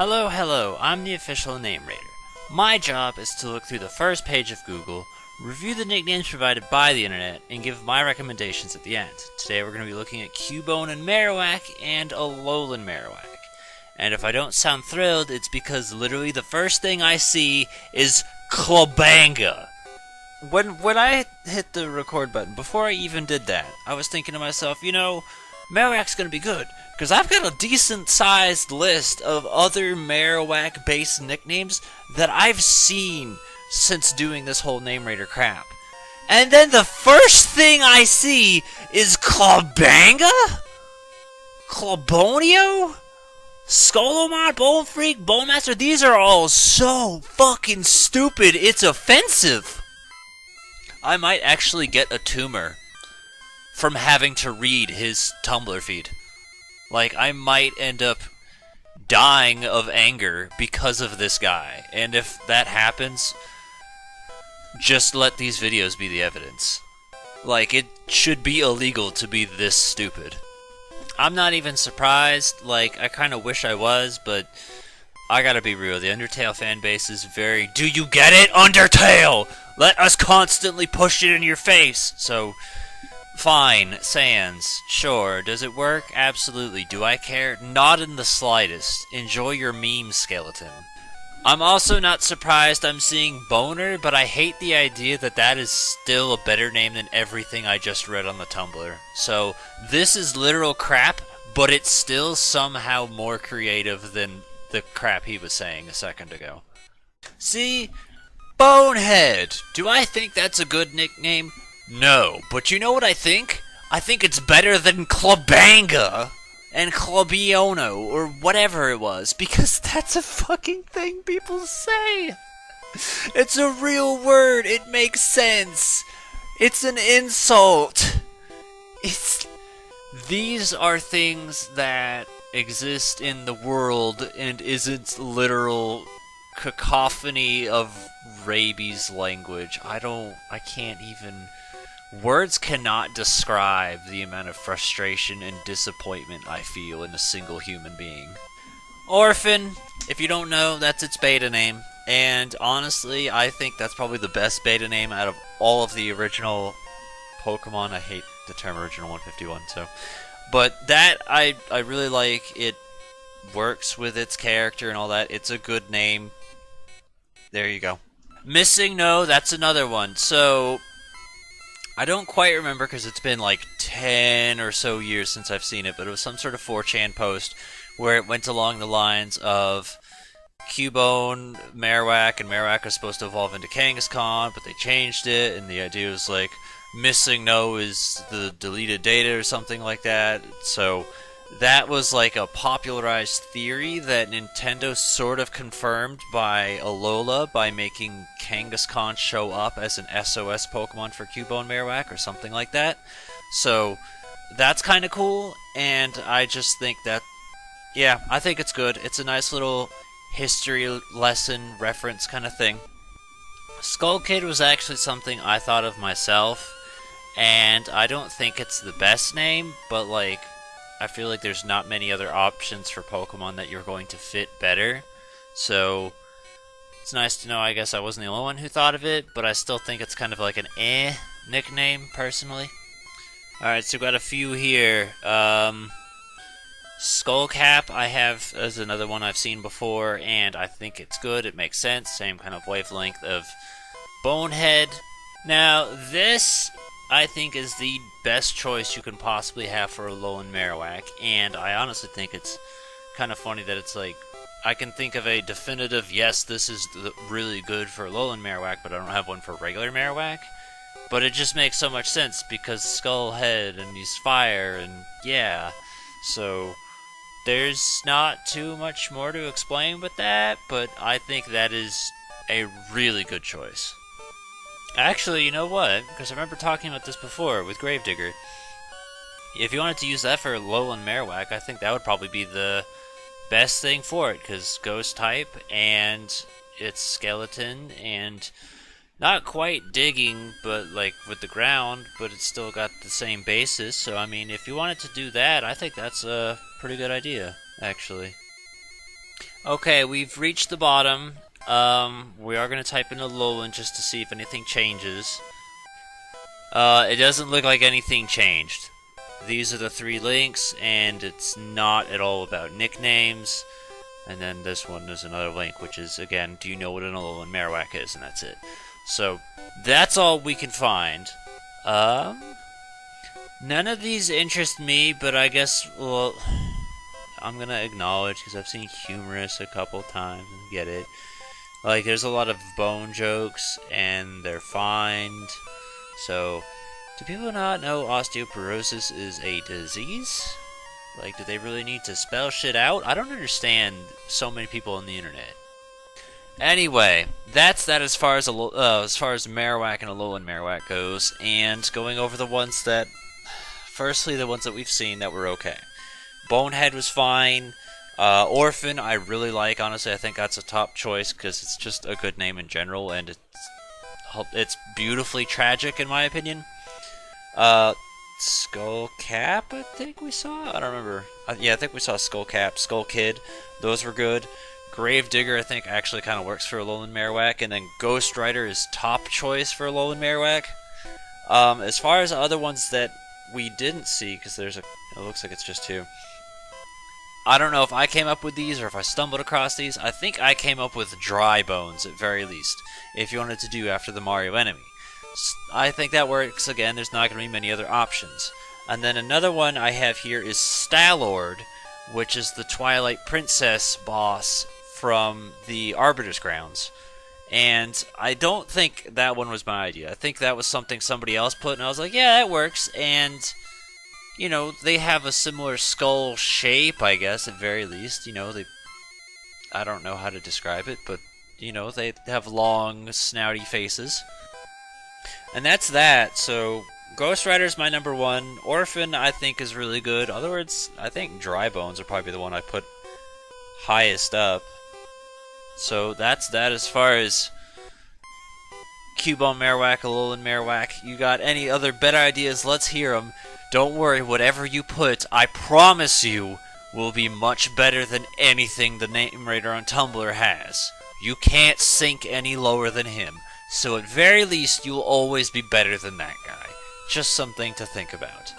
Hello, I'm the official name raider. My job is to look through the first page of Google, review the nicknames provided by the internet, and give my recommendations at the end. Today we're going to be looking at Cubone and Marowak and a Lowland Marowak. And if I don't sound thrilled, it's because literally the first thing I see is Banga. When I hit the record button, before I even did that, I was thinking to myself, Marowak's gonna be good, because I've got a decent-sized list of other Marowak-based nicknames that I've seen since doing this whole Name Raider crap. And then the first thing I see is Banga? Clobonio? Skullcap, Bone Freak, Bone Master, these are all so fucking stupid, it's offensive. I might actually get a tumor from having to read his Tumblr feed. Like, I might end up dying of anger because of this guy. And if that happens, just let these videos be the evidence. Like, it should be illegal to be this stupid. I'm not even surprised. Like, I kind of wish I was, but I gotta be real. The Undertale fanbase is very, do you get it, Undertale? Let us constantly push it in your face. So, fine, Sans, sure. Does it work? Absolutely. Do I care? Not in the slightest. Enjoy your meme, skeleton. I'm also not surprised I'm seeing Boner, but I hate the idea that that is still a better name than everything I just read on the Tumblr. So, this is literal crap, but it's still somehow more creative than the crap he was saying a second ago. See? Bonehead! Do I think that's a good nickname? No, but you know what I think? I think it's better than Banga and Clobiono, or whatever it was, because that's a fucking thing people say. It's a real word, it makes sense. It's an insult. These are things that exist in the world and isn't literal cacophony of rabies language. I can't even... Words cannot describe the amount of frustration and disappointment I feel in a single human being. Orphan, if you don't know, that's its beta name. And honestly, I think that's probably the best beta name out of all of the original Pokemon. I hate the term original 151, so... But that, I really like. It works with its character and all that. It's a good name. There you go. Missingno, that's another one. So, I don't quite remember because it's been like 10 or so years since I've seen it, but it was some sort of 4chan post where it went along the lines of Cubone, Marowak, and Marowak was supposed to evolve into Kangaskhan, but they changed it, and the idea was like, Missingno is the deleted data or something like that. So that was like a popularized theory that Nintendo sort of confirmed by Alola by making Kangaskhan show up as an SOS Pokemon for Cubone Marowak or something like that. So that's kind of cool, and I just think that, yeah, I think it's good. It's a nice little history lesson reference kind of thing. Skullcap was actually something I thought of myself. And I don't think it's the best name, but like, I feel like there's not many other options for Pokemon that you're going to fit better. So, it's nice to know, I guess I wasn't the only one who thought of it, but I still think it's kind of like an nickname, personally. Alright, so we've got a few here. Skullcap I have as another one I've seen before, and I think it's good, it makes sense, same kind of wavelength of Bonehead. Now, this I think is the best choice you can possibly have for a Lowland Marowak, and I honestly think it's kind of funny that it's like, I can think of a definitive, yes, this is really good for Lowland Marowak, but I don't have one for regular Marowak. But it just makes so much sense, because Skullhead, and he's fire, and yeah. So, there's not too much more to explain with that, but I think that is a really good choice. Actually, you know what? Because I remember talking about this before with Gravedigger. If you wanted to use that for Lowland Marowak, I think that would probably be the best thing for it, because Ghost type, and it's skeleton, and not quite digging, but like with the ground, but it's still got the same basis. So, I mean, if you wanted to do that, I think that's a pretty good idea, actually. Okay, we've reached the bottom. We are gonna type in a Lowland just to see if anything changes. It doesn't look like anything changed. These are the 3 links, and it's not at all about nicknames. And then this one is another link, which is, again, do you know what an Lowland Marowak is? And that's it. So, that's all we can find. None of these interest me, but I guess, well, I'm gonna acknowledge, because I've seen humorous a couple times and get it. Like, there's a lot of bone jokes, and they're fine. So, do people not know osteoporosis is a disease? Like, do they really need to spell shit out? I don't understand so many people on the internet. Anyway, that's that as far as Marowak and a Lowland Marowak goes, and going over the ones that, firstly, the ones that we've seen that were okay. Bonehead was fine. Orphan, I really like. Honestly, I think that's a top choice because it's just a good name in general, and it's beautifully tragic in my opinion. Skullcap, I think we saw? I don't remember. Yeah, I think we saw Skullcap, Skull Kid. Those were good. Gravedigger, I think, actually kind of works for a Lowland Marowak. And then Ghost Rider is top choice for a Lowland Marowak. As far as other ones that we didn't see, because it looks like it's just 2. I don't know if I came up with these or if I stumbled across these. I think I came up with Dry Bones, at very least, if you wanted to do after the Mario enemy. I think that works. Again, there's not going to be many other options. And then another one I have here is Stallord, which is the Twilight Princess boss from the Arbiter's Grounds. And I don't think that one was my idea. I think that was something somebody else put, and I was like, yeah, that works. And, you know, they have a similar skull shape, I guess, at very least. You know, I don't know how to describe it, but, you know, they have long, snouty faces. And that's that. So, Ghost Rider's my number 1. Orphan, I think, is really good. In other words, I think Dry Bones are probably the one I put highest up. So, that's that as far as Cubone Marowak, a Lowland Marowak. You got any other better ideas? Let's hear them. Don't worry, whatever you put, I promise you, will be much better than anything the Name Raider on Tumblr has. You can't sink any lower than him. So at very least, you'll always be better than that guy. Just something to think about.